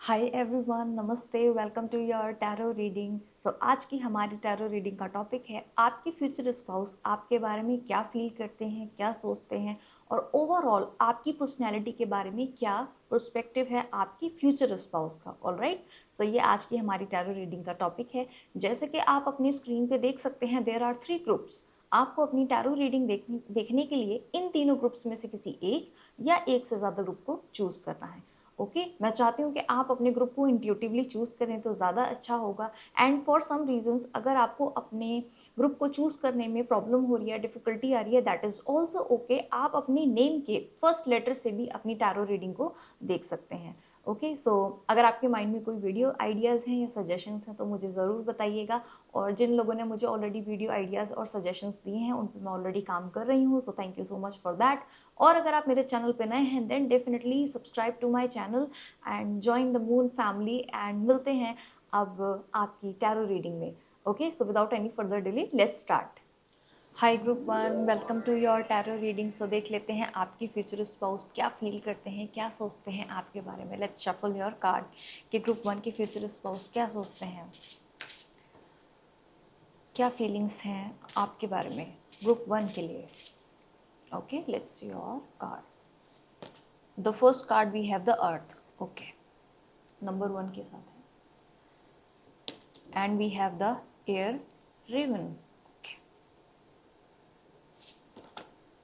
हाय everyone, नमस्ते, welcome to your tarot reading. So आज की हमारी टैरो रीडिंग का टॉपिक है आपकी फ्यूचर स्पाउस आपके बारे में क्या फील करते हैं, क्या सोचते हैं और ओवरऑल आपकी पर्सनैलिटी के बारे में क्या पर्सपेक्टिव है आपकी फ्यूचर स्पाउस का। ऑलराइट, सो ये आज की हमारी टैरो रीडिंग का टॉपिक है। जैसे कि आप अपनी स्क्रीन पे देख सकते हैं, देयर आर 3 ग्रुप्स। आपको अपनी टैरो रीडिंग देखने के लिए इन तीनों ग्रुप्स में से किसी एक या एक से ज़्यादा ग्रुप को चूज करना है। ओके, मैं चाहती हूँ कि आप अपने ग्रुप को इंट्यूटिवली चूज़ करें तो ज़्यादा अच्छा होगा। एंड फॉर सम रीजंस अगर आपको अपने ग्रुप को चूज़ करने में प्रॉब्लम हो रही है, डिफिकल्टी आ रही है, दैट इज़ ऑल्सो ओके। आप अपनी नेम के फर्स्ट लेटर से भी अपनी टैरो रीडिंग को देख सकते हैं। ओके, सो अगर आपके माइंड में कोई वीडियो आइडियाज़ हैं या सजेशंस हैं तो मुझे ज़रूर बताइएगा। और जिन लोगों ने मुझे ऑलरेडी वीडियो आइडियाज़ और सजेशंस दिए हैं उन पर मैं ऑलरेडी काम कर रही हूँ, so thank you so much for that. और अगर आप मेरे चैनल पे नए हैं then definitely subscribe to my channel and join the moon family. And मिलते हैं अब आपकी टैरो रीडिंग में। Okay, so without any further delay let's start. Hi group one, welcome to your tarot reading. So देख लेते हैं आपके future spouse क्या फील करते हैं, क्या सोचते हैं आपके बारे में। लेट्स शफल योर कार्ड कि ग्रुप वन के फ्यूचर स्पाउस क्या सोचते हैं, क्या फीलिंग्स हैं आपके बारे में ग्रुप वन के लिए। Okay, let's see your card. The first card we have the earth. Okay, number one के साथ है। And we have the air raven. Okay,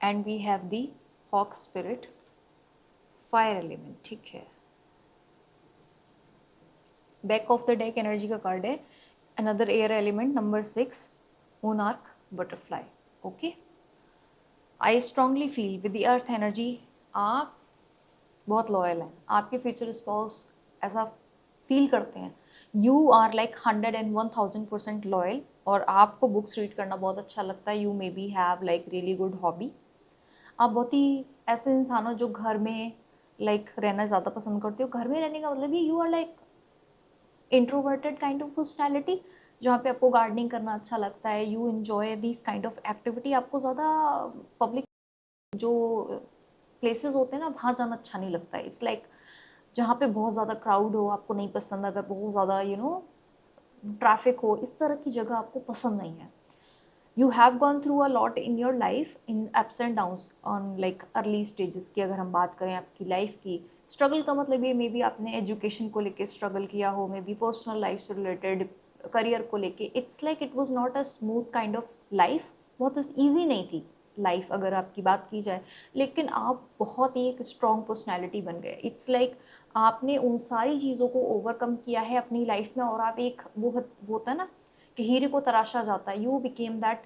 and we have the hawk spirit fire element. ठीक है, back of the deck energy का card है another air element number 6 monarch butterfly. Okay, I strongly feel with the earth energy आप बहुत loyal हैं। आपके future spouse ऐसा feel करते हैं। यू आर लाइक 101,000% लॉयल और आपको बुक्स रीड करना बहुत अच्छा लगता है। You may B have like really good hobby. आप बहुत ही ऐसे इंसान हो जो घर में लाइक रहना ज़्यादा पसंद करते हो। घर में रहने का मतलब ये you are like introverted kind of personality, जहाँ पे आपको गार्डनिंग करना अच्छा लगता है। You enjoy this kind of activity. आपको ज़्यादा पब्लिक जो प्लेसेस होते हैं ना वहाँ जाना अच्छा नहीं लगता है। इट्स लाइक जहाँ पे बहुत ज़्यादा क्राउड हो आपको नहीं पसंद। अगर बहुत ज़्यादा ट्रैफिक हो, इस तरह की जगह आपको पसंद नहीं है। You have gone through a lot in your life in ups and downs on like early stages की। अगर हम बात करें आपकी लाइफ की स्ट्रगल का मतलब ये मे बी आपने एजुकेशन को लेके स्ट्रगल किया हो, मे बी पर्सनल लाइफ से रिलेटेड, करियर को लेके। It's like it was not a smooth kind of life. बहुत ईजी नहीं थी लाइफ अगर आपकी बात की जाए, लेकिन आप बहुत ही एक स्ट्रॉन्ग पर्सनैलिटी बन गए। इट्स लाइक आपने उन सारी चीज़ों को ओवरकम किया है अपनी लाइफ में और आप एक वो होता है ना कि हीरे को तराशा जाता है। You became that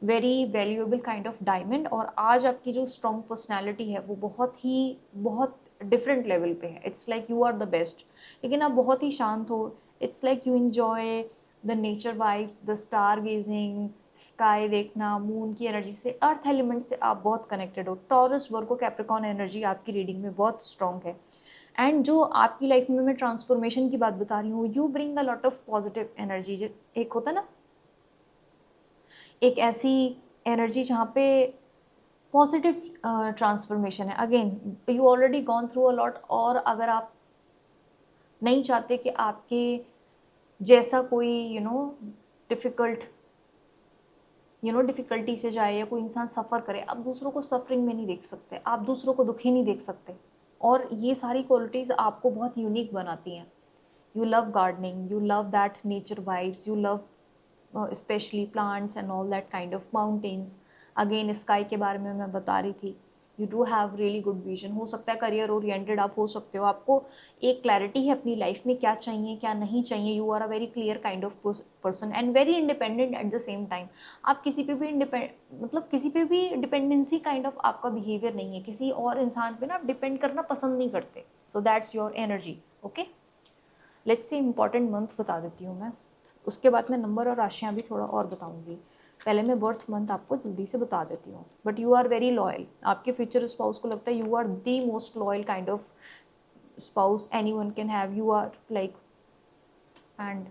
very valuable kind of diamond. और आज आपकी जो स्ट्रॉन्ग पर्सनैलिटी है वो बहुत डिफरेंट लेवल पे है। It's like you are the best, लेकिन आप बहुत ही शांत हो। It's like you enjoy the nature vibes, the star gazing, sky देखना, मून की एनर्जी से, अर्थ एलिमेंट से आप बहुत कनेक्टेड हो। टॉरस, वर्गो, कैप्रिकॉर्न एनर्जी आपकी रीडिंग में बहुत स्ट्रॉन्ग है। एंड जो आपकी लाइफ में मैं ट्रांसफॉर्मेशन की बात बता रही हूँ, you bring a lot of positive energy. एक होता है ना एक ऐसी एनर्जी जहाँ पे पॉजिटिव ट्रांसफॉर्मेशन है। Again you already gone through a lot, और अगर आप नहीं चाहते कि आपके जैसा कोई डिफ़िकल्ट डिफ़िकल्टी से जाए या कोई इंसान सफ़र करे, आप दूसरों को सफरिंग में नहीं देख सकते, आप दूसरों को दुखी नहीं देख सकते। और ये सारी क्वालिटीज़ आपको बहुत यूनिक बनाती हैं। You love gardening, you love that nature vibes, you love especially plants and all that kind of mountains. Again sky के बारे में मैं बता रही थी। You do have really good vision. हो सकता है करियर ओरिएंटेड आप हो सकते हो, आपको एक क्लैरिटी है अपनी लाइफ में क्या चाहिए क्या नहीं चाहिए। You are a very clear kind of person and very independent at the same time. आप किसी पे भी किसी पे भी डिपेंडेंसी काइंड ऑफ आपका बिहेवियर नहीं है। किसी और इंसान पे ना आप डिपेंड करना पसंद नहीं करते। So that's your energy. Okay, let's say important month बता देती हूँ मैं, उसके बाद मैं नंबर और राशियाँ भी थोड़ा और बताऊँगी। पहले मैं बर्थ मंथ आपको जल्दी से बता देती हूँ। But you are very loyal. आपके फ्यूचर स्पाउस को लगता है you are the most loyal kind of spouse anyone can have. You are like and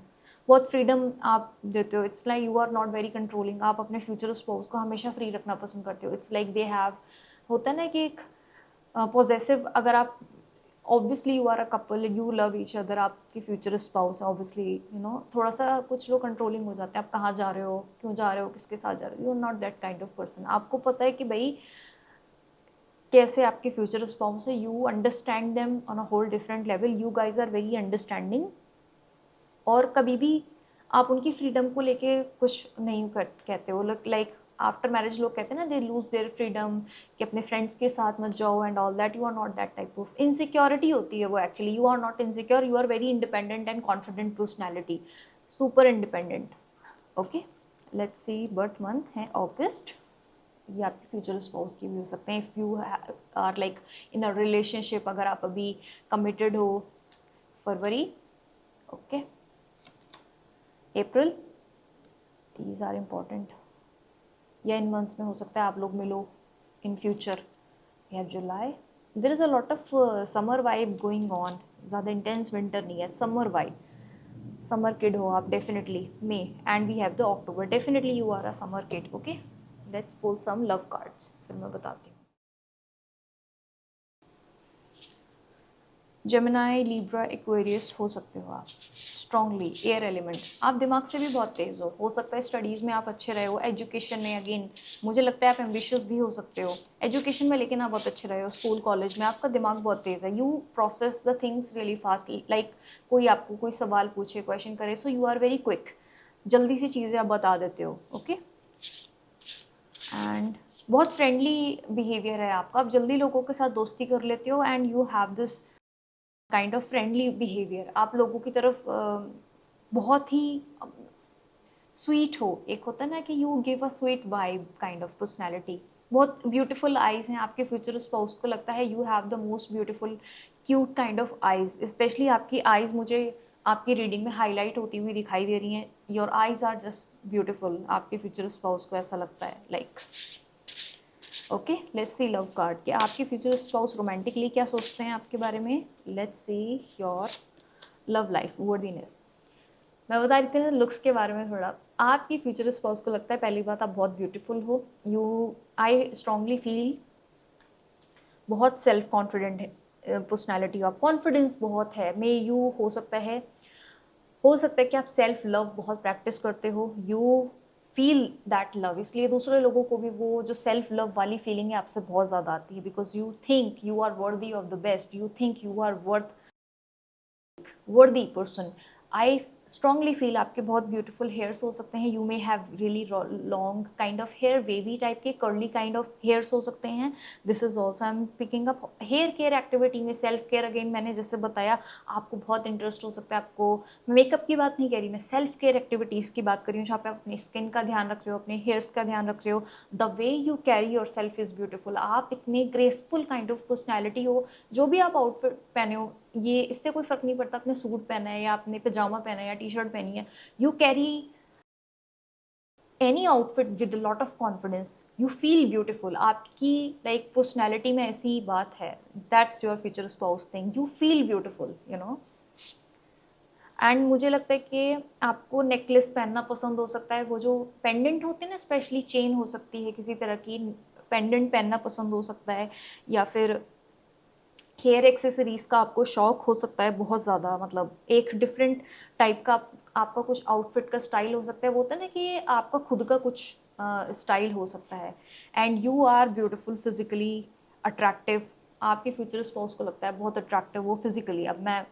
बहुत फ्रीडम आप देते हो। It's like you are not very controlling. आप अपने फ्यूचर स्पाउस को हमेशा फ्री रखना पसंद करते हो। इट्स लाइक दे हैव, होता है ना कि एक पॉजेसिव, अगर आप obviously you are a couple, you love each other, आपकी future spouse obviously you know थोड़ा सा कुछ लोग कंट्रोलिंग हो जाते हैं, आप कहाँ जा रहे हो, क्यों जा रहे हो, किसके साथ जा रहे हो, you are not that kind of person. आपको पता है कि भाई कैसे आपके फ्यूचर स्पाउस है, you understand them on a whole different level, you guys are very understanding. और कभी भी आप उनकी फ्रीडम को लेके कुछ नहीं कहते हो। लाइक आफ्टर मैरिज लोग कहते हैं ना, दे लूज देयर फ्रीडम, कि अपने फ्रेंड्स के साथ मत जाओ and all that. You are not that type of insecurity होती है वो actually. You are not insecure, you are very independent and confident personality, super independent. Okay, let's see, birth month है अगस्त, ये आपके फ्यूचर स्पाउस की भी हो सकते हैं। If you are like in a relationship, अगर आप अभी कमिटेड हो, फरवरी, okay, April, these are important. या इन मंथ्स में हो सकता है आप लोग मिलो in future. We have July, there is a lot of summer vibe going on, ज़्यादा इंटेंस विंटर नहीं है, समर वाइब, समर किड हो आप definitely. May and we have the October, definitely you are a summer kid. Okay, let's pull some love cards, फिर मैं बताती हूँ। Gemini, Libra, Aquarius हो सकते हो आप स्ट्रांगली, एयर एलिमेंट। आप दिमाग से भी बहुत तेज़ हो सकता है स्टडीज़ में आप अच्छे रहे हो, एजुकेशन में अगेन मुझे लगता है आप एम्बिशियस भी हो सकते हो एजुकेशन में, लेकिन आप बहुत अच्छे रहे हो स्कूल कॉलेज में, आपका दिमाग बहुत तेज़ है, you process the things really fast. Like कोई आपको कोई सवाल पूछे, क्वेश्चन करे, so you are very quick, जल्दी सी चीज़ें आप बता देते हो। ओके, एंड बहुत फ्रेंडली बिहेवियर है आपका, आप जल्दी लोगों के साथ दोस्ती कर लेते हो and you have this kind of friendly behaviour. आप लोगों की तरफ बहुत ही स्वीट हो, एक होता है ना कि you give a sweet vibe kind of personality. बहुत ब्यूटीफुल आइज हैं आपके फ्यूचर स्पाउस को, लगता है you have the most beautiful cute kind of eyes. Specially आपकी आइज मुझे आपकी रीडिंग में हाईलाइट होती हुई दिखाई दे रही हैं, your eyes are just beautiful, आपके फ्यूचर स्पाउस को ऐसा लगता है like. Okay, let's see love card, कि आपके फ्यूचर स्पाउस रोमांटिकली क्या सोचते हैं आपके बारे में। Let's see your love life, worthiness. मैं बता रही थी लुक्स के बारे में थोड़ा, आपकी फ्यूचर स्पाउस को लगता है पहली बात आप बहुत ब्यूटीफुल हो, यू आई स्ट्रांगली फील बहुत सेल्फ कॉन्फिडेंट है पर्सनैलिटी हो आप, कॉन्फिडेंस बहुत है। मे यू हो सकता है कि आप सेल्फ लव बहुत प्रैक्टिस करते हो, यू फील दैट लव, इसलिए दूसरे लोगों को भी वो जो सेल्फ लव वाली फीलिंग है आपसे बहुत ज़्यादा आती है, because you think you are worthy of the best, you think you are worthy person. I strongly feel आपके बहुत ब्यूटीफुल हेयर्स हो सकते हैं, you may have really long kind of hair, wavy type के कर्ली काइंड ऑफ हेयर्स हो सकते हैं। This is also I am picking up hair care activity में, सेल्फ केयर अगेन मैंने जैसे बताया आपको बहुत इंटरेस्ट हो सकता है। आपको मेकअप की बात नहीं कह रही मैं, सेल्फ केयर एक्टिविटीज़ की बात कर रही हूँ, जहाँ पे आप अपनी स्किन का ध्यान रख रहे हो, अपने हेयर्स का ध्यान रख रहे हो। The way you carry your self is beautiful, आप इतने ग्रेसफुल काइंड ऑफ पर्सनैलिटी हो, जो भी आप आउटफिट पहने हो, ये इससे कोई फर्क नहीं पड़ता आपने सूट पहना है या आपने पजामा पहना है या टी शर्ट पहनी है, you carry any outfit with lot of confidence, you feel beautiful. आपकी लाइक पर्सनैलिटी में ऐसी बात है, that's your future spouse thing, you feel beautiful you know. And मुझे लगता है कि आपको नेकलेस पहनना पसंद हो सकता है, वो जो पेंडेंट होते हैं ना, स्पेशली चेन हो सकती है किसी तरह की, पेंडेंट पहनना पसंद हो सकता है, या फिर हेयर एक्सेसरीज का आपको शौक हो सकता है बहुत ज़्यादा, मतलब एक डिफरेंट टाइप का आपका कुछ आउटफिट का स्टाइल हो सकता है, वो होता है ना कि आपका खुद का कुछ स्टाइल हो सकता है। And you are beautiful, physically attractive, आपके फ्यूचर स्पाउस को लगता है बहुत अट्रैक्टिव वो फिजिकली। अब मैं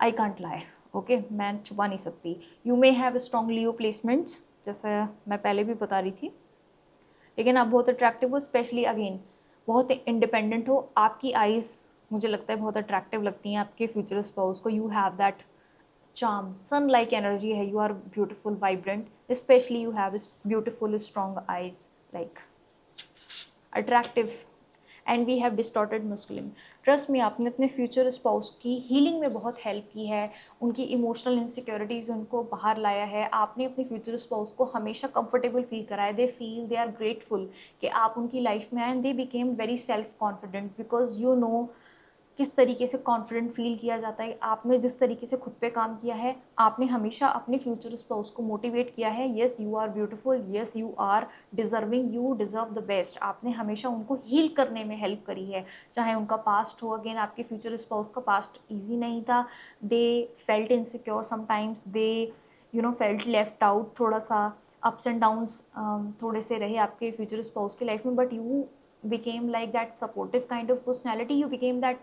आई कांट लाई, ओके, मैं छुपा नहीं सकती। You may have strong Leo placements, जैसे मैं पहले भी बता रही थी, लेकिन आप बहुत अट्रैक्टिव हो, स्पेशली अगेन बहुत इंडिपेंडेंट हो, आपकी आइज़ मुझे लगता है बहुत अट्रैक्टिव लगती हैं आपके फ्यूचर स्पाउस को, you have that charm, sun like energy है, you are beautiful, vibrant, specially you have beautiful strong eyes, like attractive, and we have distorted masculine. Trust में आपने अपने फ्यूचर स्पाउस की हीलिंग में बहुत हेल्प की है, उनकी इमोशनल इनसिक्योरिटीज़ उनको बाहर लाया है, आपने अपने फ्यूचर स्पाउस को हमेशा कंफर्टेबल फील कराया, they feel they are grateful कि आप उनकी लाइफ में आए, and they became very self confident, because you know किस तरीके से कॉन्फिडेंट फील किया जाता है, आपने जिस तरीके से खुद पे काम किया है, आपने हमेशा अपने फ्यूचर स्पाउस को मोटिवेट किया है, yes you are beautiful, yes you are deserving, you deserve the best, आपने हमेशा उनको हील करने में हेल्प करी है, चाहे उनका पास्ट हो। अगेन आपके फ्यूचर स्पाउस का पास्ट ईजी नहीं था, they felt insecure sometimes, they felt left out, थोड़ा सा अप्स एंड डाउन्स थोड़े से रहे आपके फ्यूचर स्पाउस की लाइफ में, but you became like that supportive kind of personality, you became that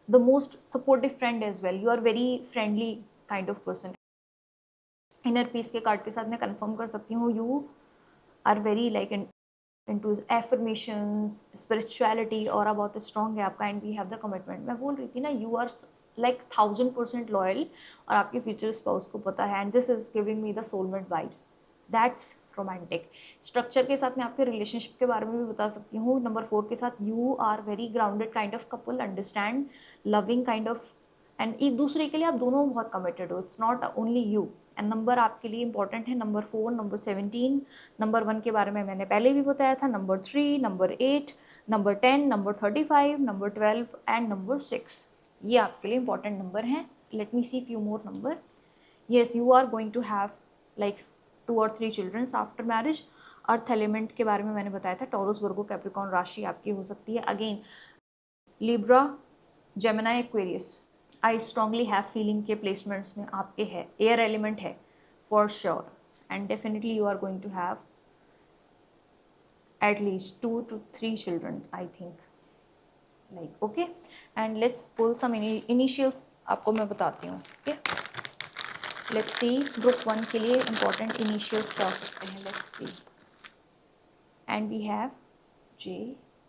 the most supportive friend as well, you are very friendly kind of person। Inner peace के card के साथ मैं confirm कर सकती हूँ you are very like into affirmations, spirituality, और बहुत strong है आपका, and we have the commitment. मैं बोल रही थी ना, यू आर लाइक 1000% लॉयल, और आपके फ्यूचर स्पाउस को पता है, and this is giving me the soulmate vibes, that's romantic. Structure के साथ मैं आपके रिलेशनशिप के बारे में भी बता सकती हूँ। नंबर 4 के साथ you are very grounded kind of couple, understand, loving kind of, and एक दूसरे के लिए आप दोनों बहुत कमिटेड हो, it's not only you. And number आपके लिए इंपॉर्टेंट है, नंबर 4, नंबर 17, नंबर 1 के बारे में मैंने पहले भी बताया था, number 3, number 8, number 10, number 35, number 12 and number 6, ये आपके लिए इंपॉर्टेंट नंबर हैं। Let me see few more number. Yes, you are going to have like 2 or 3 childrens after marriage. Earth element के बारे में मैंने बताया था, टॉरस, वर्गो, कैप्रिकॉर्न राशि आपकी हो सकती है। Again Libra, Gemini, Aquarius, I strongly have feeling के प्लेसमेंट्स में आपके है, एयर एलिमेंट है for sure, and definitely you are going to have at least 2 to 3 children, I think, like, okay, and let's pull some initials, आपको मैं बताती हूँ। okay, let's see group 1 के लिए important initials क्या हो सकते हैं, let's see, and we have J,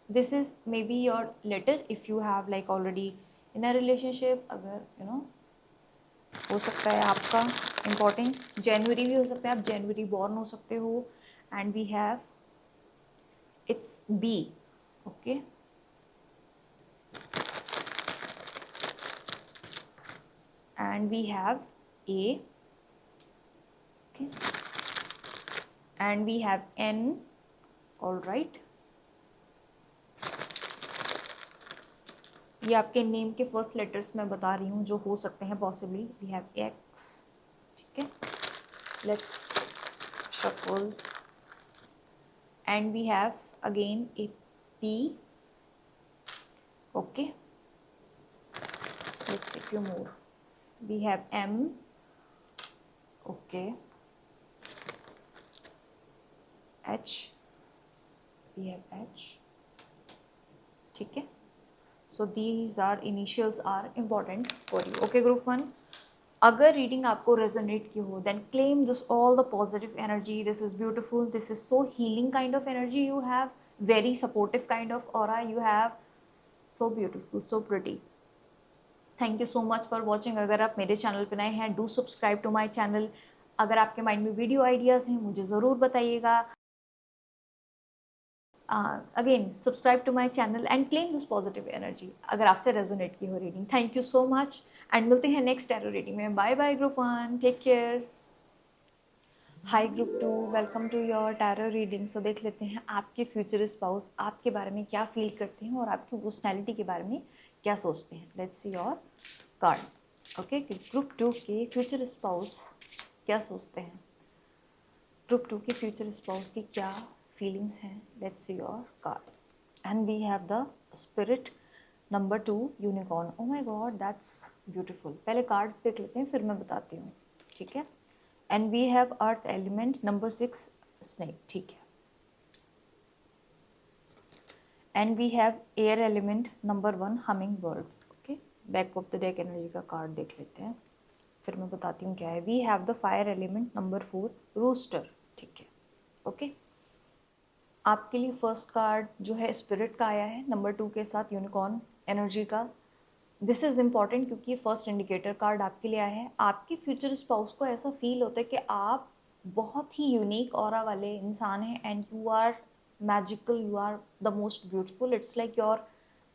this is maybe your letter if you have like already in a relationship, अगर हो सकता है आपका important जनवरी भी हो सकता है, आप जनवरी बॉर्न हो सकते हो, and we have it's B, okay, and we have A, okay, and we have N, all right, ये आपके नेम के फर्स्ट लेटर्स मैं बता रही हूँ जो हो सकते हैं पॉसिबली। वी हैव X, ठीक है, let's shuffle, and we have again a P, okay, let's see few more, we have M, okay, H, we have H, ठीक है, so these are initials are important for you, okay group 1। अगर reading आपको resonate की हो, then claim this all the positive energy, this is beautiful, this is so healing kind of energy you have, very supportive kind of aura you have, so beautiful, so pretty. Thank you so much for watching. अगर आप मेरे channel पर नए हैं, do subscribe to my channel. अगर आपके mind में video ideas हैं मुझे ज़रूर बताइएगा। Again subscribe to my channel and claim this positive energy अगर आपसे रेजोनेट की हो reading. Thank you so much and मिलते हैं नेक्स्ट टैरो रीडिंग में। Bye bye group 1, take care. Hi group 2, welcome to your tarot reading. So देख लेते हैं आपके फ्यूचर स्पाउस आपके बारे में क्या फील करते हैं और आपकी पर्सनैलिटी के बारे में क्या सोचते हैं। Let's see your card. Okay, group 2 के फ्यूचर स्पाउस क्या सोचते हैं, ग्रुप 2 के फ्यूचर स्पाउस की क्या फीलिंग्स हैं। Let's see your card and we have the spirit number 2 unicorn. Oh my god, that's beautiful. पहले कार्ड्स देख लेते हैं फिर मैं बताती हूँ, ठीक है। And we have earth element number 6 snake, ठीक है। And we have air element number 1 hummingbird. Okay, back of the deck energy का कार्ड देख लेते हैं फिर मैं बताती हूँ क्या है। We have the fire element number 4 rooster, ठीक है। ओके, आपके लिए फर्स्ट कार्ड जो है स्पिरिट का आया है नंबर 2 के साथ यूनिकॉर्न एनर्जी का। दिस इज़ इम्पॉर्टेंट क्योंकि ये फर्स्ट इंडिकेटर कार्ड आपके लिए आया है। आपके फ्यूचर स्पाउस को ऐसा फील होता है कि आप बहुत ही यूनिक ऑरा वाले इंसान हैं and you are magical, you are the most beautiful. It's like your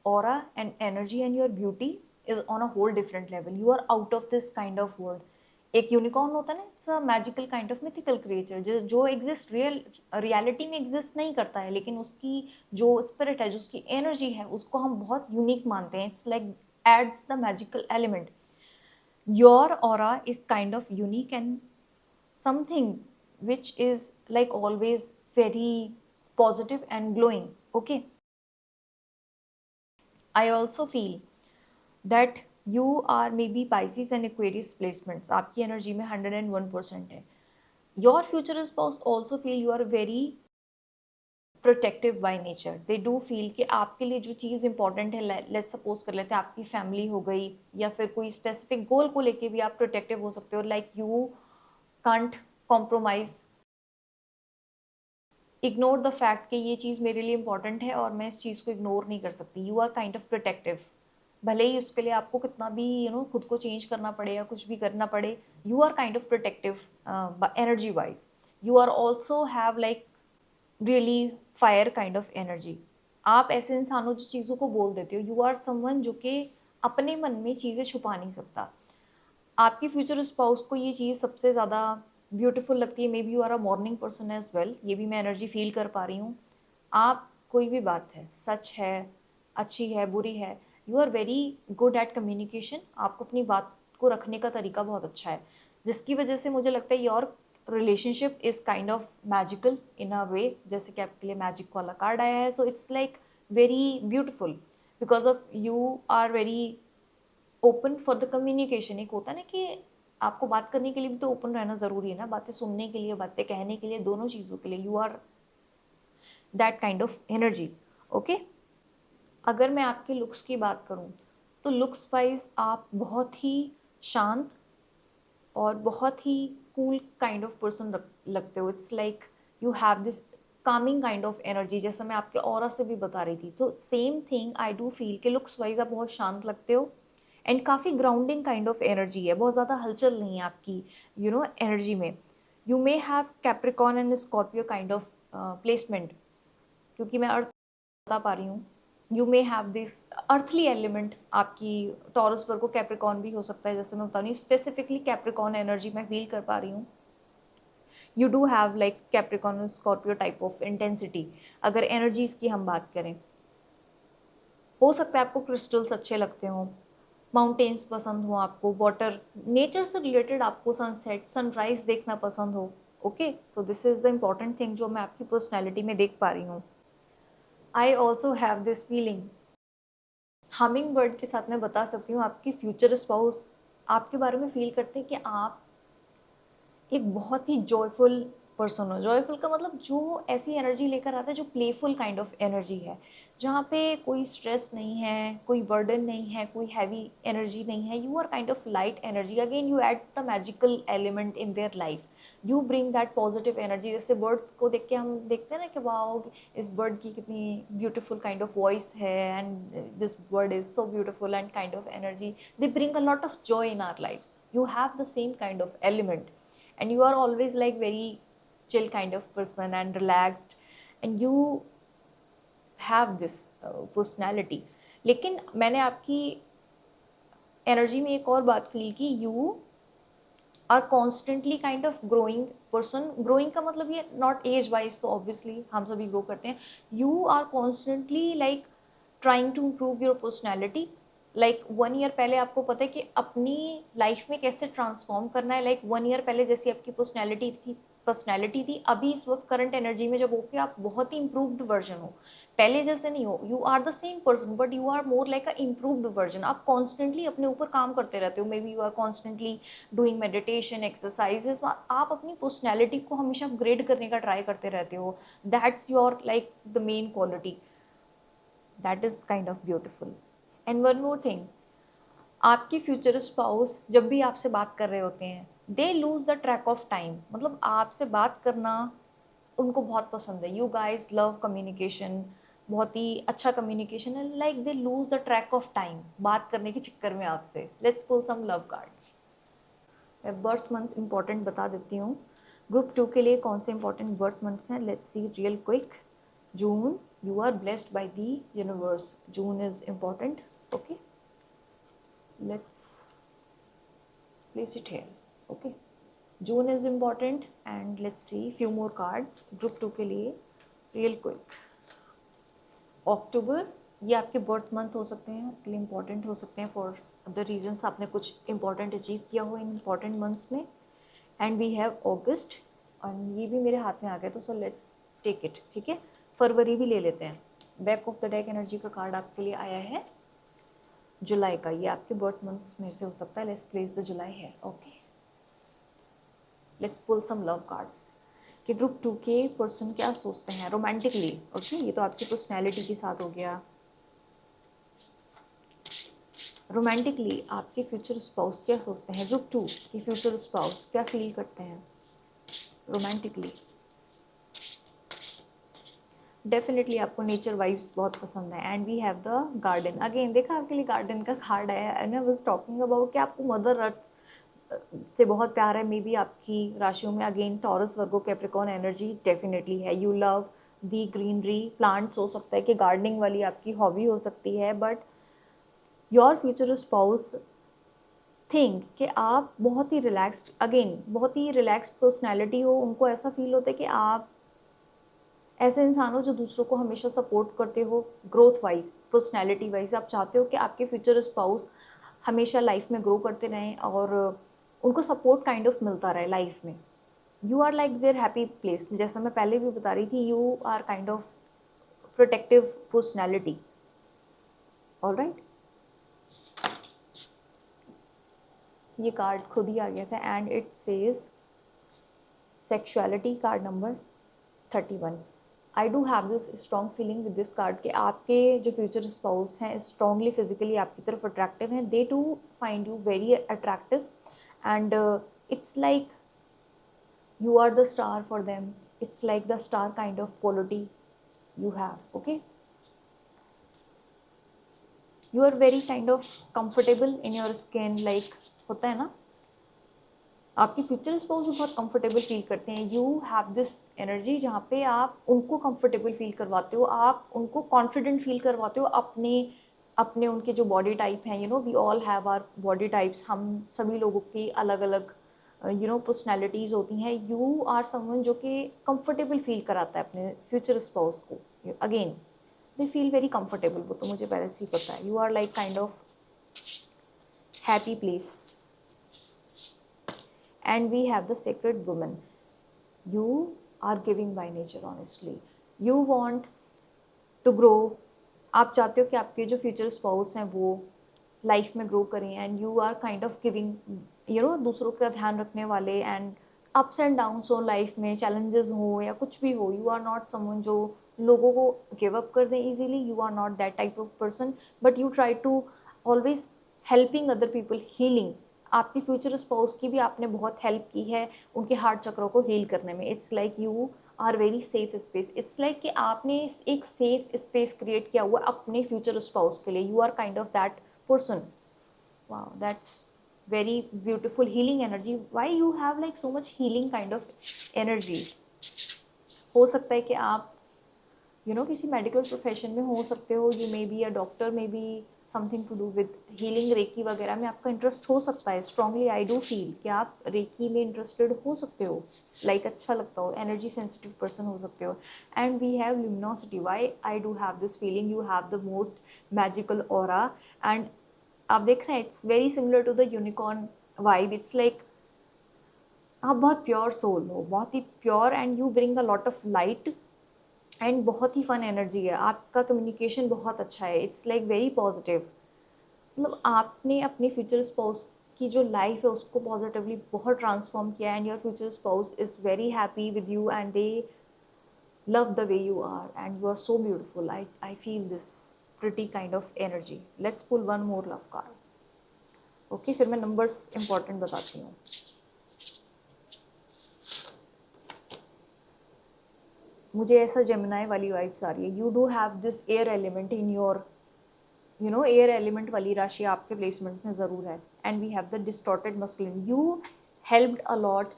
aura and energy and your beauty is on a whole different level. You are out of this kind of world. एक unicorn होता है ना, it's a magical kind of mythical creature जो exist reality में exist नहीं करता है, लेकिन उसकी जो स्पिरिट है, जो उसकी एनर्जी है, उसको हम बहुत यूनिक मानते हैं। It's like adds the magical element. Your aura is kind of unique and something which is like always very positive and glowing. Okay, I also feel that you are maybe Pisces and Aquarius placements. आपकी energy में 101% है. Your future spouse also feel you are very protective by nature. They do feel कि आपके लिए जो चीज़ important है, let's suppose कर लेते हैं आपकी फैमिली हो गई या फिर कोई स्पेसिफिक गोल को लेके भी आप प्रोटेक्टिव हो सकते हो. Like you can't compromise, ignore the fact कि ये चीज़ मेरे लिए इंपॉर्टेंट है और मैं इस चीज़ को इग्नोर नहीं कर सकती. You are kind of protective. भले ही उसके लिए आपको कितना भी खुद को चेंज करना पड़े या कुछ भी करना पड़े, you are kind of protective energy wise. You are also have like really fire kind of energy. आप ऐसे इंसान हो जो चीज़ों को बोल देते हो. यू आर समवन जो कि अपने मन में चीज़ें छुपा नहीं सकता. आपकी फ्यूचर स्पाउस को ये चीज़ सबसे ज़्यादा ब्यूटीफुल लगती है. Maybe you are a morning person as well. ये भी मैं एनर्जी फील कर पा रही हूँ. आप कोई भी बात है, सच है, अच्छी है, बुरी है, you are very good at communication. आपको अपनी बात को रखने का तरीका बहुत अच्छा है, जिसकी वजह से मुझे लगता है your relationship is kind of magical in a way. जैसे कि आपके लिए मैजिक वाला कार्ड आया है, so it's like very beautiful because of you are very open for the communication. एक होता है ना कि आपको बात करने के लिए भी तो ओपन रहना ज़रूरी है ना, बातें सुनने के लिए, बातें कहने के लिए, दोनों चीज़ों के लिए. You are that kind of energy. Okay, अगर मैं आपके लुक्स की बात करूँ तो लुक्स वाइज आप बहुत ही शांत और बहुत ही कूल काइंड ऑफ पर्सन लगते हो. It's like you have this Kameng kind of energy, जैसा मैं आपके ऑरा से भी बता रही थी. तो same thing I do feel कि लुक्स वाइज आप बहुत शांत लगते हो एंड काफ़ी ग्राउंडिंग काइंड ऑफ एनर्जी है. बहुत ज़्यादा हलचल नहीं है आपकी एनर्जी में. You may have Capricorn and Scorpio kind of placement, क्योंकि मैं अर्थ बता पा रही हूँ. You may have this earthly element. आपकी टॉरस वर्गो कैप्रिकॉन भी हो सकता है, जैसे मैं बता रही हूँ. स्पेसिफिकली कैप्रिकॉन एनर्जी मैं फील कर पा रही हूँ. You do have like Capricorn Scorpio type of intensity. अगर एनर्जीज की हम बात करें, हो सकता है आपको क्रिस्टल्स अच्छे लगते हों, माउंटेन्स पसंद हो, आपको वाटर नेचर से रिलेटेड, आपको सनसेट सनराइज देखना पसंद हो. Okay, so this is the important thing जो मैं आपकी पर्सनैलिटी में देख पा रही हूँ. I also have this feeling. Humming bird के साथ मैं बता सकती हूँ आपकी फ्यूचर स्पाउस आपके बारे में फील करते हैं कि आप एक बहुत ही जॉयफुल पर्सन हो. जॉयफुल का मतलब जो ऐसी एनर्जी लेकर आता है जो प्लेफुल काइंड ऑफ एनर्जी है, जहाँ पे कोई स्ट्रेस नहीं है, कोई बर्डन नहीं है, कोई हैवी एनर्जी नहीं है. You are kind of light energy. Again you adds the magical element in their life. You bring that positive energy. जैसे बर्ड्स को देख के हम देखते हैं ना कि वाओ, इस बर्ड की कितनी ब्यूटीफुल काइंड ऑफ वॉइस है and this bird is so beautiful and kind of energy. They bring a lot of Joy in our lives. You have the same kind of element and you are always like very chill kind of person and relaxed and you have this personality. लेकिन मैंने आपकी energy में एक और बात feel की. You are constantly kind of growing person. Growing का मतलब ये नॉट एज वाइज, तो ऑब्वियसली हम सभी ग्रो करते हैं. You are constantly like trying to improve your personality. Like 1 year पहले आपको पता है कि अपनी लाइफ में कैसे ट्रांसफॉर्म करना है. लाइक 1 ईयर पहले जैसी आपकी पर्सनैलिटी थी, अभी इस वक्त करंट एनर्जी में जब होके आप बहुत ही इम्प्रूव्ड वर्जन हो. पहले जैसे नहीं हो. You are the same person but you are more like a improved version. आप कॉन्स्टेंटली अपने ऊपर काम करते रहते हो. Maybe you are constantly doing meditation exercises. आप अपनी पर्सनैलिटी को हमेशा अपग्रेड करने का ट्राई करते रहते हो. That's your like the main quality. That is kind of beautiful. And one more thing, आपके फ्यूचर स्पाउस जब भी आपसे बात कर रहे होते हैं, they lose the track of time. मतलब आपसे बात करना उनको बहुत पसंद है. You guys love communication. बहुत ही अच्छा कम्युनिकेशन है. Like they lose the track of time बात करने के चक्कर में आपसे. Let's pull some love cards. मैं बर्थ मंथ इंपॉर्टेंट बता देती हूँ. ग्रुप 2 के लिए कौन से इंपॉर्टेंट बर्थ मंथ्स हैं, let's C real quick. June, you are blessed by the universe. June is important. Okay, let's place it here. Okay, June is important and let's see few more cards group 2 के लिए real quick. October, ये आपके birth month हो सकते हैं, आपके लिए important हो सकते हैं फॉर अदर रीजंस, आपने कुछ इंपॉर्टेंट अचीव किया हो इन इंपॉर्टेंट मंथ्स में. एंड वी हैव अगस्त, और ये भी मेरे हाथ में आ गया, तो सो लेट्स टेक इट. ठीक है, फरवरी भी ले लेते हैं. Back of the deck energy का कार्ड आपके लिए आया है जुलाई का. ये आपके बर्थ मंथ्स में से हो सकता है. लेट्स प्लेस द जुलाई है. Okay, let's pull some love cards कि ग्रुप 2 के पर्सन क्या सोचते हैं रोमांटिकली. ओके, ये तो आपकी पर्सनैलिटी के साथ हो गया. रोमांटिकली आपके फ्यूचर स्पाउस क्या सोचते हैं. ग्रुप 2 के फ्यूचर स्पाउस क्या फील करते हैं रोमांटिकली. डेफिनेटली आपको नेचर वाइब्स बहुत पसंद है. And we have the garden. Again देखा, आपके लिए गार्डन का कार्ड आया. And I was talking about कि आपको मदर अर्थ से बहुत प्यार है. मे बी आपकी राशियों में again taurus, Virgo, Capricorn energy definitely है. You love the greenery, plants हो सकता है कि गार्डनिंग वाली आपकी हॉबी हो सकती है. But your future spouse think कि आप बहुत ही रिलैक्स्ड, अगेन बहुत ही रिलैक्स्ड पर्सनैलिटी हो. उनको ऐसा फील होता है कि आप ऐसे इंसान हो जो दूसरों को हमेशा सपोर्ट करते हो. ग्रोथ वाइज, पर्सनैलिटी वाइज आप चाहते हो कि आपके फ्यूचर स्पाउस हमेशा लाइफ में ग्रो करते रहें और उनको सपोर्ट काइंड ऑफ मिलता रहे लाइफ में. You are like their happy place. जैसा मैं पहले भी बता रही थी, you are kind of protective personality. All right, ये कार्ड खुद ही आ गया था. And it says sexuality, card number 31. I do have this strong feeling with this card कि आपके जो फ्यूचर स्पाउस हैं स्ट्रॉन्गली फिजिकली आपकी तरफ अट्रैक्टिव हैं. They too find you very attractive. And it's like you are the star for them. It's like the star kind of quality you have. Okay, you are very kind of comfortable in your skin. Like होता है ना, आपके future spouse भी बहुत comfortable feel करते हैं. You have this energy जहाँ पे आप उनको कंफर्टेबल फील करवाते हो, आप उनको कॉन्फिडेंट फील करवाते हो अपने अपने उनके जो बॉडी टाइप हैं. You know, we all have our body types. हम सभी लोगों की अलग अलग पर्सनैलिटीज़ होती हैं. यू आर समवन जो कि कंफर्टेबल फील कराता है अपने फ्यूचर स्पाउस को. Again they feel very comfortable. वो तो मुझे पहले से ही पता है. You are like kind of happy place. And we have the sacred woman. You are giving by nature, honestly. You want to grow. आप चाहते हो कि आपके जो फ्यूचर स्पाउस हैं वो लाइफ में ग्रो करें. And you are kind of giving, दूसरों का ध्यान रखने वाले. एंड अप्स एंड डाउन्स हो लाइफ में, चैलेंजेस हो या कुछ भी हो, यू आर नॉट समवन जो लोगों को गिव अप कर दें easily. You are not that type of person. But you try to always helping other people, healing. आपके फ्यूचर स्पाउस की भी आपने बहुत हेल्प की है उनके हार्ट चक्रों को हील करने में. It's like you are very safe space. It's like कि आपने एक सेफ स्पेस क्रिएट किया हुआ अपने फ्यूचर स्पाउस के लिए. You are kind of that person. Wow, that's very beautiful healing energy. Why you have like so much healing kind of energy. हो सकता है कि आप किसी मेडिकल प्रोफेशन में हो सकते हो. You may be a doctor, may be something to do with healing. Reiki वगैरह में आपका इंटरेस्ट हो सकता है. स्ट्रांगली आई डू फील कि आप रेकी में इंटरेस्टेड हो सकते हो. लाइक अच्छा लगता हो, एनर्जी सेंसिटिव पर्सन हो सकते हो. And we have luminosity. Why I do have this feeling. You have the most magical aura. And आप देख रहे हैं, it's very similar to the unicorn vibe. It's like आप बहुत प्योर सोल हो, बहुत ही pure. And you bring a lot of light. And बहुत ही फन एनर्जी है. आपका कम्युनिकेशन बहुत अच्छा है. It's like very positive. मतलब आपने अपने फ्यूचर स्पाउस की जो लाइफ है उसको पॉजिटिवली बहुत ट्रांसफॉर्म किया. And your future spouse is very happy with you and they love the way you are. And you are so beautiful. I feel this pretty kind of energy. Let's pull one more love card. Okay, फिर मैं numbers important बताती हूँ. मुझे ऐसा Gemini वाली vibes आ रही है. You do have this air element in your air element वाली राशि आपके प्लेसमेंट में ज़रूर है. And we have the distorted masculine. You helped a lot.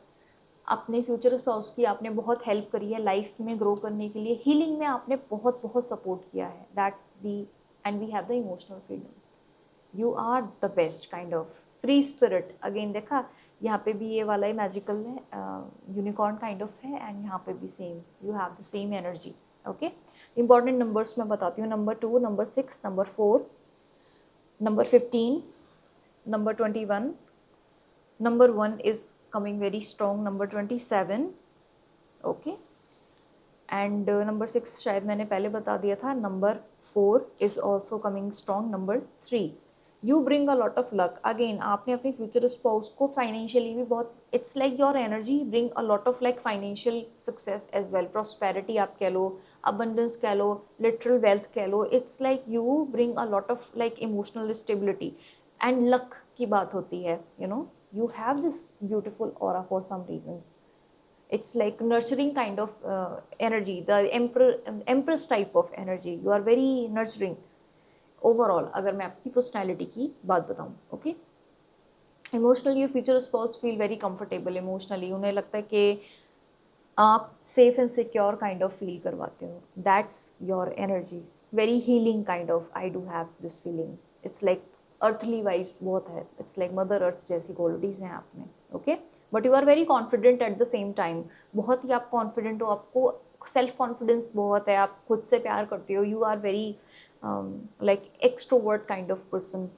अपने फ्यूचर स्पाउस की आपने बहुत हेल्प करी है लाइफ में ग्रो करने के लिए. हीलिंग में आपने बहुत बहुत सपोर्ट किया है. That's the. And we have the emotional freedom. You are the best kind of free spirit. Again देखा, यहाँ पे भी ये वाला ही मैजिकल है, यूनिकॉर्न काइंड ऑफ है. एंड यहाँ पे भी same, you have the same energy. Okay, important numbers मैं बताती हूँ, number 2, number 6, number 4, number 15, number 21, number 1 is coming very strong, number 27, okay, and number 6 शायद मैंने पहले बता दिया था, number 4 is also coming strong, number 3, you bring a lot of luck, again आपने अपने future spouse को financially भी बहुत, it's like your energy bring a lot of like financial success as well, prosperity आप कह लो, abundance कह लो, literal wealth कह लो, it's like you bring a lot of like emotional stability and luck की बात होती है, you know, you have this beautiful aura for some reasons. It's like nurturing kind of energy, the empress type of energy, you are very nurturing overall, अगर मैं आपकी personality की बात बताऊँ. Okay, emotionally future spouse feel very comfortable, emotionally उन्हें लगता है कि आप safe and secure kind of feel करवाते हो, that's your energy, very healing kind of, I do have this feeling, it's like earthly wife बहुत है, इट्स लाइक मदर अर्थ जैसी क्वालिटीज़ हैं आप में. Okay, but you are very confident at the same time, बहुत ही आप confident हो, आपको सेल्फ कॉन्फिडेंस बहुत है, आप खुद से प्यार करते हो, you are very like extrovert kind of person,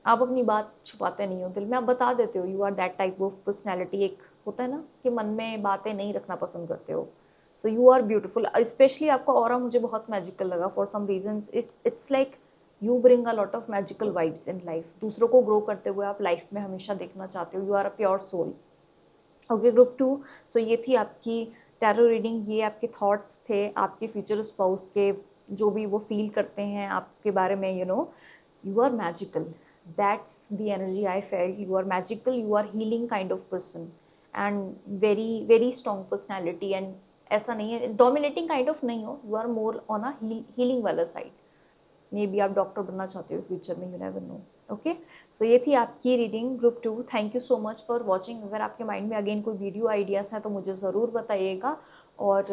आप अपनी बात छुपाते नहीं हो, दिल में आप बता देते हो, you are that type of personality. एक होता है ना कि मन में बातें नहीं रखना पसंद करते हो, so you are beautiful, specially आपका ऑरा मुझे बहुत मैजिकल लगा for some reason, it's like you bring a lot of magical vibes in life, दूसरों को ग्रो करते हुए आप लाइफ में हमेशा देखना चाहते हो, you are a pure soul. Okay, group 2, so ये थी आपकी टैरो रीडिंग, ये आपके थॉट्स थे आपके फ्यूचर स्पाउस के, जो भी वो फील करते हैं आपके बारे में, you know, you are magical, that's the energy I felt, you are magical, you are healing kind of person and very very strong personality, and ऐसा नहीं है dominating kind of नहीं हो, you are more on a healing वाला side, may be आप doctor बनना चाहते हो फ्यूचर में, यू नेवर नो. ओके, सो ये थी आपकी reading group 2. Thank you so much for watching. अगर आपके माइंड में अगेन कोई वीडियो आइडियाज़ हैं तो मुझे ज़रूर बताइएगा, और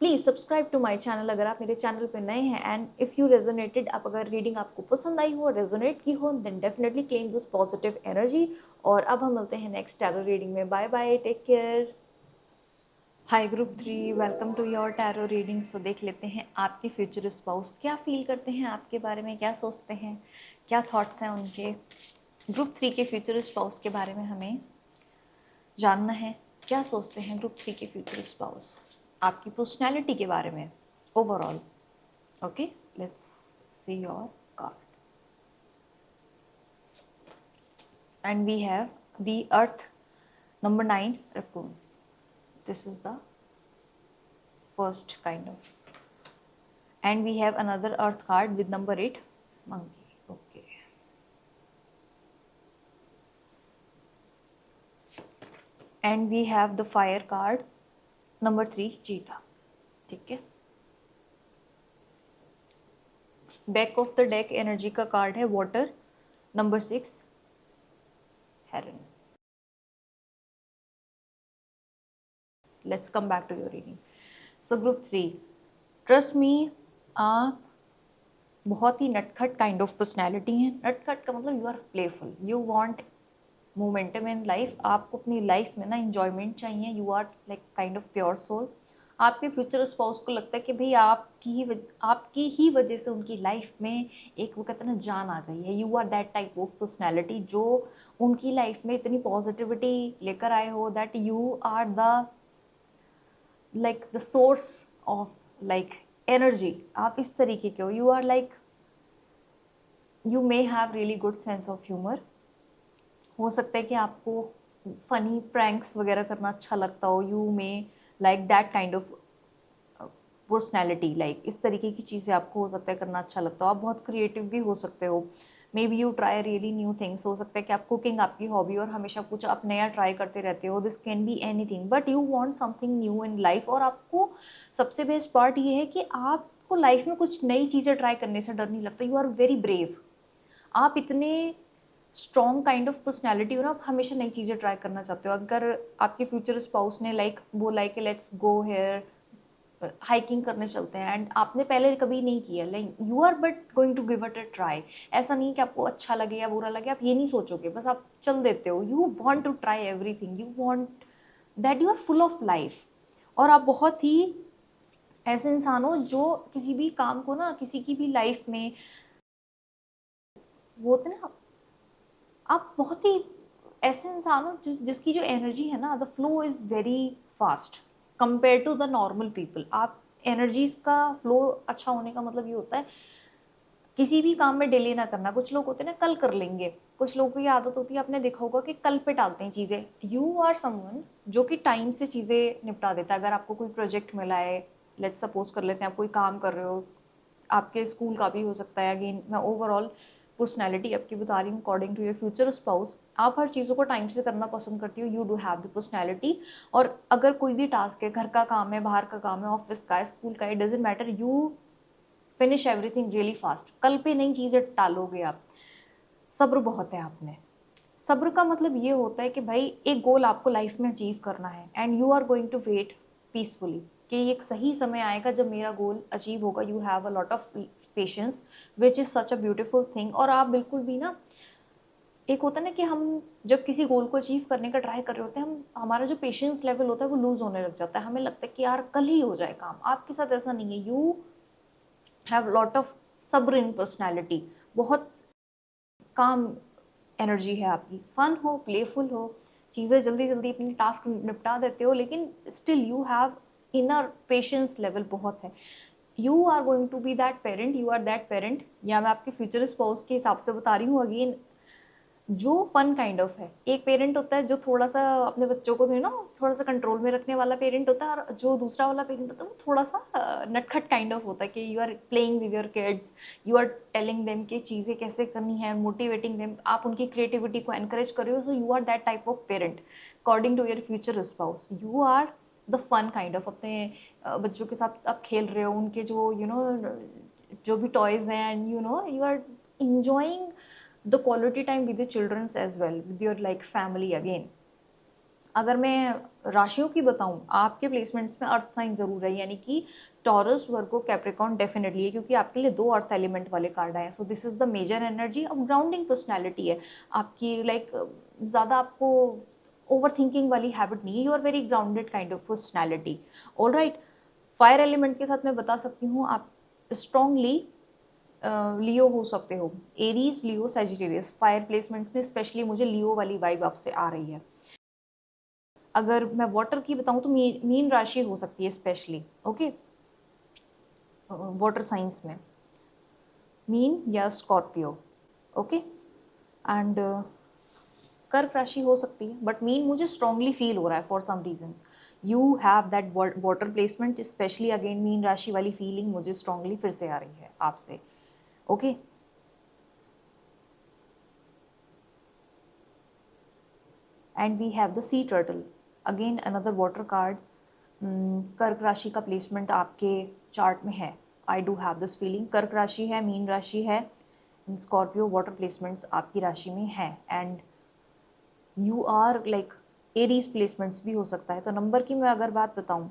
please subscribe to my channel अगर आप मेरे चैनल पे नए हैं, एंड इफ़ यू रेजोनेटेड, आप अगर रीडिंग आपको पसंद आई हो, रेजोनेट की हो, then definitely claim this positive energy. और अब हम मिलते हैं नेक्स्ट टैरो रीडिंग में. Bye bye, take care. Hi group 3, welcome to your tarot reading. So देख लेते हैं आपके फ्यूचर स्पाउस क्या फील करते हैं आपके बारे में, क्या सोचते हैं, क्या थॉट्स हैं उनके. ग्रुप 3 के फ्यूचर स्पाउस के बारे में हमें जानना है, क्या सोचते हैं ग्रुप 3 के फ्यूचर स्पाउस आपकी पर्सनैलिटी के बारे में overall. Okay, let's see your card. And we have the earth, number 9, raccoon. This is the first kind of, and we have another earth card with number 8, monkey. Okay, and we have the fire card, number 3, cheetah. ठीक है, back of the deck energy का card है water, number 6, heron. Let's come back to your reading. So group 3, trust me, आप बहुत ही नटखट kind of personality हैं. नटखट का मतलब you are playful, you want momentum in life, आपको अपनी लाइफ में ना इंजॉयमेंट चाहिए, you are like kind of pure soul. आपके फ्यूचर स्पाउस को लगता है कि भाई आपकी ही वजह से उनकी लाइफ में एक वो कहते हैं ना जान आ गई है. You are that type of personality जो उनकी लाइफ में इतनी पॉजिटिविटी लेकर आए हो, that you are the like the source of like energy. आप इस तरीके के हो, you are like, you may have really good sense of humor. हो सकता है कि आपको फनी प्रैंक्स वगैरह करना अच्छा लगता हो, you may like that kind of personality, like इस तरीके की चीज़ें आपको हो सकता है करना अच्छा लगता हो. आप बहुत क्रिएटिव भी हो सकते हो, maybe you try really new things. हो सकता है कि आप कुकिंग आपकी हॉबी और हमेशा कुछ आप नया ट्राई करते रहते हो. This can be anything, but you want something new in life. और आपको सबसे बेस्ट पार्ट ये है कि आपको लाइफ में कुछ नई चीज़ें ट्राई करने से डर नहीं लगता. यू आर वेरी ब्रेव, आप इतने स्ट्रॉन्ग काइंड ऑफ पर्सनैलिटी हो ना, आप हमेशा नई चीज़ें ट्राई करना चाहते हो. अगर आपके फ्यूचर स्पाउस ने लाइक बोला है कि लेट्स गो हेयर, हाइकिंग करने चलते हैं, एंड आपने पहले कभी नहीं किया, like you are but going to give it a try. ऐसा नहीं कि आपको अच्छा लगे या बुरा लगे, आप ये नहीं सोचोगे, बस आप चल देते हो. You want to try everything, you want that, you are full of life. और आप बहुत ही ऐसे इंसान हो जो किसी भी काम को ना, किसी की भी लाइफ में, वो होते ना, आप बहुत ही ऐसे इंसान हो जिसकी जो एनर्जी है ना, the flow is very fast compare to the normal people. आप एनर्जीज का फ्लो अच्छा होने का मतलब ये होता है किसी भी काम में डिले ना करना। कुछ लोग होते हैं ना कल कर लेंगे, कुछ लोगों की आदत होती है, आपने देखा होगा कि कल पे टालते हैं चीज़ें। यू आर समवन जो कि टाइम से चीज़ें निपटा देता है। अगर आपको कोई प्रोजेक्ट मिला है, लेट्स सपोज कर लेते हैं आप कोई काम कर रहे हो, आपके स्कूल का भी हो सकता है, अगेन मैं ओवरऑल पर्सनैलिटी आपकी बता रही हूँ according to your future spouse. आप हर चीज़ों को टाइम से करना पसंद करती हो, you do have the personality. और अगर कोई भी टास्क है, घर का काम है, बाहर का काम है, ऑफिस का है, स्कूल का है, it doesn't matter, you finish everything really fast. कल पे नई चीज़ें टालोगे आप। सब्र बहुत है आप में। सब्र का मतलब ये होता है कि भाई एक गोल आपको लाइफ में अचीव करना है and you are going to wait peacefully कि एक सही समय आएगा जब मेरा गोल अचीव होगा। You have a lot of patience which is such a beautiful thing. और आप बिल्कुल भी ना, एक होता है ना कि हम जब किसी गोल को अचीव करने का ट्राई कर रहे होते हैं, हम हमारा जो पेशेंस लेवल होता है वो लूज होने लग जाता है। हमें लगता है कि यार कल ही हो जाए काम। आपके साथ ऐसा नहीं है। यू हैव लॉट ऑफ सब्र इन पर्सनैलिटी। बहुत काम एनर्जी है आपकी, फन हो, प्लेफुल हो, चीज़ें जल्दी जल्दी अपनी टास्क निपटा देते हो, लेकिन still you have inner patience level बहुत है। You are going to be that parent, you are that parent, या मैं आपके फ्यूचर स्पाउस के हिसाब से बता रही हूँ अगेन, जो फन काइंड ऑफ है। एक पेरेंट होता है जो थोड़ा सा अपने बच्चों को थोड़ा सा कंट्रोल में रखने वाला पेरेंट होता है, और जो दूसरा वाला पेरेंट होता है वो थोड़ा सा नटखट काइंड ऑफ होता है कि you are playing with your kids, you are telling them कि चीज़ें कैसे करनी है, मोटिवेटिंग देम, आप उनकी क्रिएटिविटी को एनकरेज कर रहे हो। So you are that type of parent according to your future spouse. You are the fun kind of. अपने बच्चों के साथ आप खेल रहे हो, उनके जो जो भी टॉयज हैं, and you are enjoying the quality time with your children's as well, with your like family again। अगर मैं राशियों की बताऊं, आपके प्लेसमेंट्स में अर्थ साइन जरूर है, यानी कि टॉरस, वर्गो, कैप्रिकॉर्न डेफिनेटली है, क्योंकि आपके लिए दो अर्थ एलिमेंट वाले कार्ड आए हैं। So this is the major energy. अब ग्राउंडिंग पर्सनैलिटी है आपकी, लाइक ज़्यादा आपको ओवर थिंकिंग वाली हैबिट नहीं है। You are very grounded kind of personality. All right. Fire element के साथ मैं बता सकती हूँ आप स्ट्रांगली लियो हो सकते हो। एरीज, लियो, सेजिटेरियस फायर प्लेसमेंट्स में स्पेशली मुझे लियो वाली वाइब आपसे आ रही है। अगर मैं वाटर की बताऊं तो मीन राशि हो सकती है स्पेशली, ओके, वाटर साइंस में मीन या स्कॉर्पियो, ओके। एंड कर्क राशि हो सकती है, बट मीन मुझे स्ट्रांगली फील हो रहा है for some reasons. You have that water placement specially, again मीन राशि वाली फीलिंग मुझे स्ट्रांगली फिर से आ रही है आपसे, okay. And we have the sea turtle, again another water card. कर्क राशि का प्लेसमेंट आपके चार्ट में है। I do have this feeling. कर्क राशि है, मीन राशि है, स्कॉर्पियो वाटर प्लेसमेंट्स आपकी राशि में है, and you are like Aries placements भी हो सकता है। तो नंबर की मैं अगर बात बताऊं,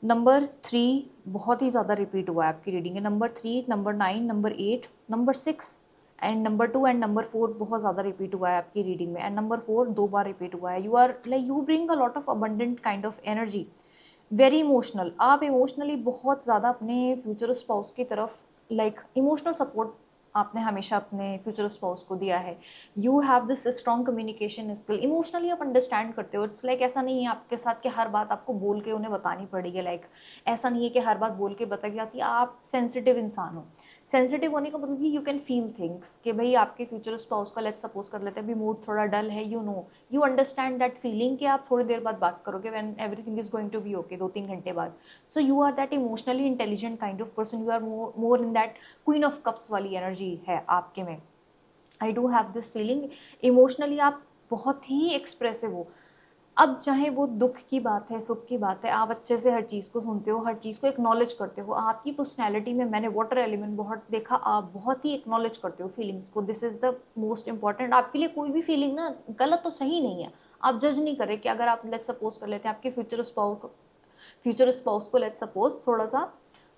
नंबर 3 बहुत ही ज़्यादा रिपीट हुआ है आपकी रीडिंग है। Number 3, number 9, number 8, number 6 and number 2 and number 4 बहुत ज़्यादा रिपीट हुआ है आपकी रीडिंग में, एंड नंबर 4 दो बार रिपीट हुआ है। You are like you bring a lot of abundant kind of energy, very emotional. आप इमोशनली बहुत ज़्यादा अपने फ्यूचर स्पाउस की तरफ लाइक इमोशनल सपोर्ट आपने हमेशा अपने फ्यूचर स्पाउस को दिया है। You have this strong communication skill, emotionally आप अंडरस्टैंड करते हो। इट्स लाइक ऐसा नहीं है आपके साथ कि हर बात आपको बोल के उन्हें बतानी पड़ेगी, लाइक ऐसा नहीं है कि हर बात बोल के बताई जाती है। आप सेंसिटिव इंसान हो। सेंसिटिव होने का मतलब यू कैन फील थिंग्स कि भाई आपके फ्यूचर स्पाउस का लेट्स सपोज कर लेते हैं अभी मूड थोड़ा डल है, यू अंडरस्टैंड दैट फीलिंग कि आप थोड़ी देर बाद बात करोगे when everything is going to be okay, 2-3 घंटे बाद। So you are that emotionally intelligent kind of person, you are more in that queen of cups वाली एनर्जी है आपके में। I do have this feeling. Emotionally आप बहुत ही expressive हो। अब चाहे वो दुख की बात है, सुख की बात है, आप अच्छे से हर चीज़ को सुनते हो, हर चीज़ को एक्नॉलेज करते हो। आपकी पर्सनैलिटी में मैंने वाटर एलिमेंट बहुत देखा, आप बहुत ही एक्नॉलेज करते हो फीलिंग्स को। This is the most important. आपके लिए कोई भी फीलिंग ना गलत तो सही नहीं है। आप जज नहीं करें कि अगर आप लेट्स सपोज कर लेते हैं आपके फ्यूचर स्पाउस को लेट्स सपोज थोड़ा सा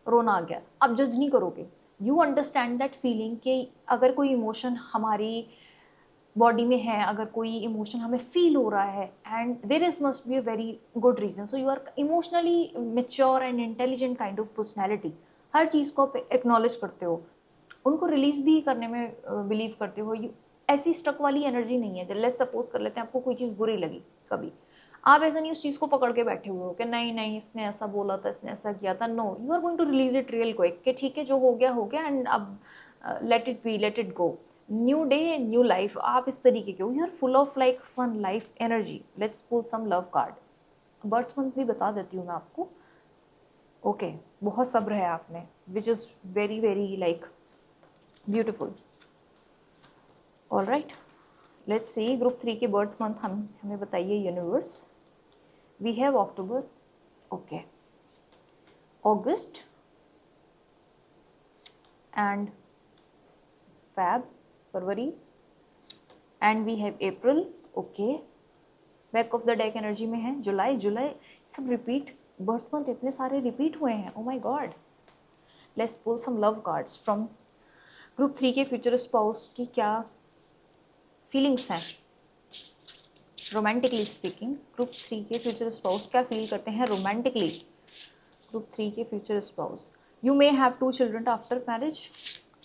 रोना आ गया, आप जज नहीं करोगे। यू अंडरस्टैंड दैट फीलिंग कि अगर कोई इमोशन हमारी बॉडी में है, अगर कोई इमोशन हमें फील हो रहा है and there is must be a very good reason, so you are emotionally mature and intelligent kind of personality, हर चीज़ को आप एक्नॉलेज करते हो, उनको रिलीज भी करने में बिलीव करते हो, ऐसी स्टक वाली एनर्जी नहीं है। लेट्स सपोज कर लेते हैं आपको कोई चीज़ बुरी लगी कभी, आप ऐसा नहीं उस चीज़ को पकड़ के बैठे हुए हो कि नहीं नहीं इसने ऐसा बोला था, इसने ऐसा किया था, no, you are going to release it real quick कि ठीक है जो हो गया एंड अब let it be, let it go, new day new life, आप इस तरीके के हो, you are full of like fun life energy. Let's pull some love card, birth month भी बता देती हूँ मैं आपको। ओके, बहुत सब्र है आप में, which is very very like beautiful. All right, let's see group 3 के बर्थ मंथ हमें बताइए universe. We have October, okay, August and Feb, February, and we have April, okay, back of the deck energy में है जुलाई, जुलाई सब repeat, birth month इतने सारे repeat हुए हैं, oh my God. Let's pull some love cards from group 3 के future spouse की क्या फीलिंग्स हैं रोमांटिकली स्पीकिंग। ग्रुप 3 के फ्यूचर स्पाउस क्या फील करते हैं रोमांटिकली। ग्रुप 3 के future spouse, you may have 2 children after marriage,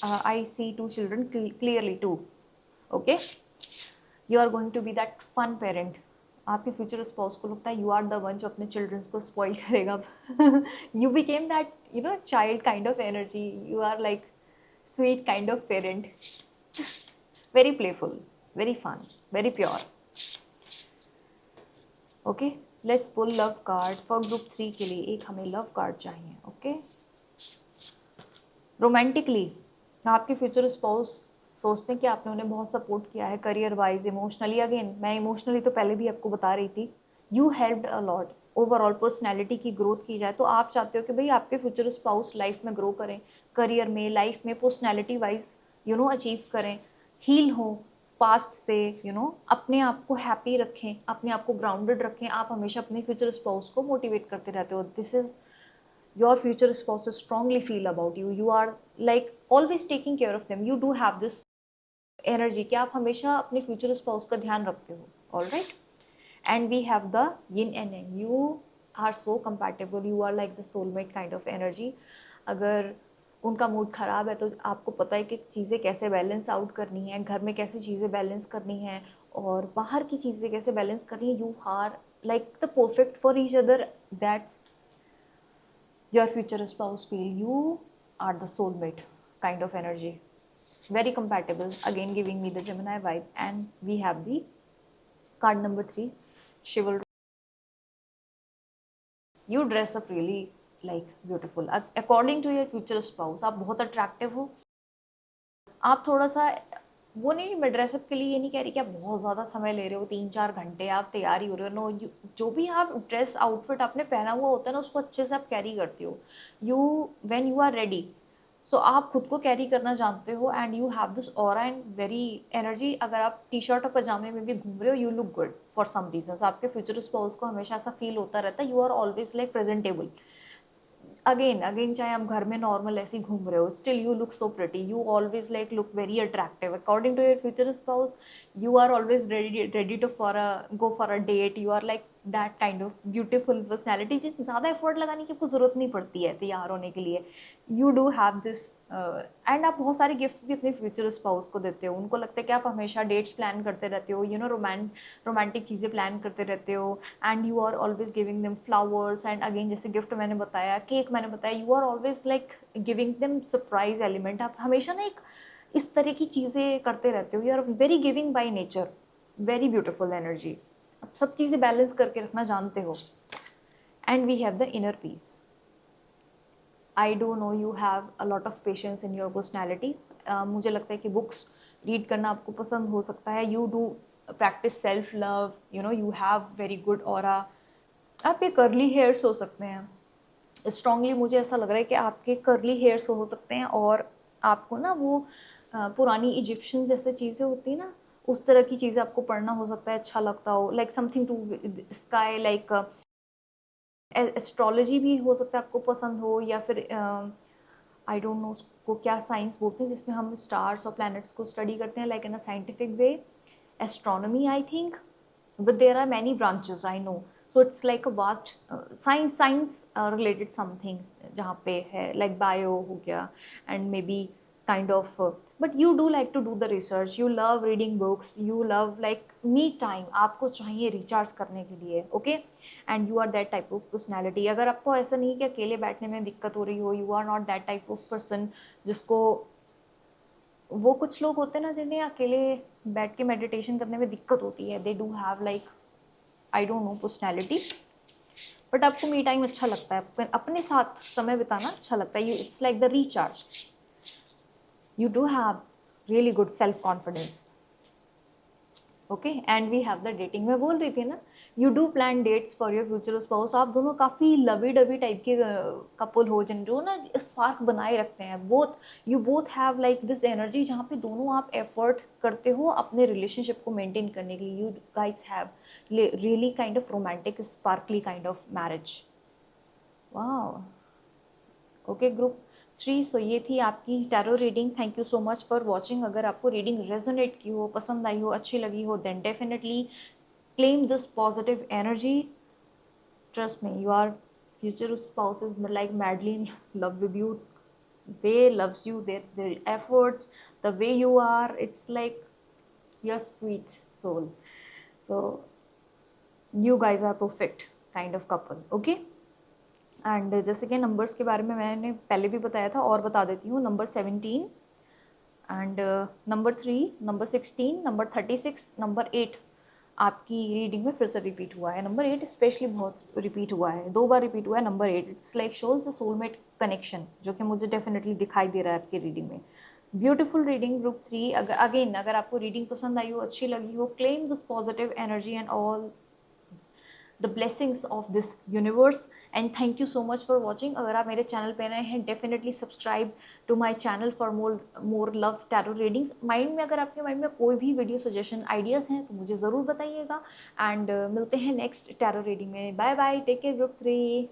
I see 2 children clearly 2, okay, you are going to be that fun parent. आपके future spouse को लगता है you are the one जो अपने चिल्ड्रंस को स्पॉइल करेगा। You became that you know child kind of energy, you are like sweet kind of parent, very playful, very fun, very pure. Okay, let's pull love card for group 3 के लिए, एक हमें love card चाहिए। Okay, romantically आपके future spouse सोचते हैं कि आपने उन्हें बहुत सपोर्ट किया है करियर वाइज, इमोशनली, अगेन मैं इमोशनली तो पहले भी आपको बता रही थी, you helped a lot. Overall personality की ग्रोथ की जाए तो आप चाहते हो कि भाई आपके फ्यूचर स्पाउस लाइफ में ग्रो करें, करियर में, लाइफ में, personality wise you know achieve करें, हील हो पास्ट से, यू नो अपने आप को हैप्पी रखें, अपने आप को ग्राउंडेड रखें। आप हमेशा अपने फ्यूचर स्पाउस को मोटिवेट करते रहते हो, this is your future spouses strongly feel about you, you are like always taking care of them, you do have this energy कि आप हमेशा अपने फ्यूचर स्पाउस का ध्यान रखते हो। All right, and we have the yin and yang, you are so compatible, you are like the soulmate kind of energy। अगर उनका मूड ख़राब है तो आपको पता है कि चीज़ें कैसे बैलेंस आउट करनी है, घर में कैसे चीज़ें बैलेंस करनी है और बाहर की चीज़ें कैसे बैलेंस करनी है, you are like the perfect for each other, that's your future spouse feel you are the soulmate kind of energy, very compatible, again giving me the Gemini vibe। And we have the card number 3, chivalry, you dress up really like beautiful according to your future spouse, आप बहुत attractive हो, आप थोड़ा सा वो नहीं, मैं dress up के लिए ये नहीं कह रही कि आप बहुत ज़्यादा समय ले रहे हो, 3-4 घंटे आप तैयारी हो रहे हो, नो, जो भी आप ड्रेस आउटफिट आपने पहना हुआ होता है ना उसको अच्छे से आप कैरी करते हो, you when you are ready, so आप खुद को कैरी करना जानते हो and you have this aura and very energy. अगर आप टी शर्ट और पजामे में भी घूम रहे हो, you look good for some reasons, आपके फ्यूचर स्पाउस को हमेशा ऐसा फील होता रहता है, you are always like presentable, again चाहे आप घर में नॉर्मल ऐसे घूम रहे हो, still you look so pretty, you always like look very attractive according to your future spouse, you are always ready to go for a date, you are like that kind of beautiful personality जिस ज़्यादा effort लगाने की आपको ज़रूरत नहीं पड़ती है तैयार होने के लिए, you do have this and आप बहुत सारे गिफ्ट भी अपने फ्यूचर स्पाउस को देते हो, उनको लगता है कि आप हमेशा डेट्स प्लान करते रहते हो, यू नो रोमांटिक चीज़ें प्लान करते रहते हो and you are always giving them flowers and again जैसे गिफ्ट मैंने बताया, केक मैंने बताया, you are always like giving them surprise element, आप हमेशा ना एक इस तरह की चीज़ें करते रहते हो, you are very giving by nature, very beautiful energy, आप सब चीज़ें बैलेंस करके रखना जानते हो। And we have the inner peace, I do know you have a lot of patience in your personality, मुझे लगता है कि बुक्स रीड करना आपको पसंद हो सकता है, you do practice self love, you know you have very good aura, आपके कर्ली हेयर्स हो सकते हैं, स्ट्रांगली मुझे ऐसा लग रहा है कि आपके कर्ली हेयर्स हो सकते हैं और आपको ना वो पुरानी इजिप्शियन जैसे चीज़ें होती हैं ना उस तरह की चीज़ें आपको पढ़ना हो सकता है, अच्छा लगता हो, like something to sky, like astrology भी हो सकता है आपको पसंद हो, या फिर आई डोंट नो उसको क्या साइंस बोलते हैं जिसमें हम स्टार्स और प्लैनेट्स को स्टडी करते हैं like in a scientific way, astronomy, I think, but there are many branches, I know. So it's like a vast science related some things जहाँ पे है like bio हो गया and maybe kind of but you do like to do the research, you love reading books, you love like me time, आपको चाहिए recharge करने के लिए, okay, and you are that type of personality. अगर आपको ऐसा नहीं कि अकेले बैठने में दिक्कत हो रही हो, you are not that type of person जिसको, वो कुछ लोग होते हैं ना जिन्हें अकेले बैठ के मेडिटेशन करने में दिक्कत होती है, they do have like I don't know personality, but आपको मी टाइम अच्छा लगता है, अपने साथ समय बिताना अच्छा लगता है, you it's like the recharge, you do have really good self confidence, okay, and we have the dating, मैं बोल रही थी ना, you do plan dates for your future spouse, आप दोनों काफ़ी लवी डवी टाइप के कपल हो जिन जो ना स्पार्क बनाए रखते हैं, both you both have like this energy जहाँ पे दोनों आप एफर्ट करते हो अपने रिलेशनशिप को मेंटेन करने के लिए, you guys have really kind of romantic sparkly kind of marriage, वाह, ओके ग्रुप 3। सो ये थी आपकी tarot reading, thank you so much for watching. अगर आपको रीडिंग रेजोनेट की हो, पसंद आई हो, अच्छी लगी हो, then definitely claim this positive energy, trust me, your future spouse is like madly in love with you, they loves you, their efforts, the way you are, it's like your sweet soul, so you guys are perfect kind of couple, okay। And जैसे कि numbers के बारे में मैंने पहले भी बताया था और बता देती हूँ, number 17 and number 3, number 16, number 36, number 8 आपकी रीडिंग में फिर से रिपीट हुआ है, नंबर 8 स्पेशली बहुत रिपीट हुआ है, 2 बार रिपीट हुआ है number 8, it's like shows the soulmate connection, जो कि मुझे डेफिनेटली दिखाई दे रहा है आपकी रीडिंग में। Beautiful reading group 3। अगर आपको रीडिंग पसंद आई हो, अच्छी लगी हो, claim this positive energy and all the blessings of this universe, and thank you so much for watching। अगर आप मेरे चैनल पे नए हैं, definitely subscribe to my channel for more love tarot readings. Mind में अगर आपके माइंड में कोई भी वीडियो सजेशन आइडियाज़ हैं तो मुझे ज़रूर बताइएगा, एंड मिलते हैं नेक्स्ट टैरो रीडिंग में। Bye bye, take care group 3।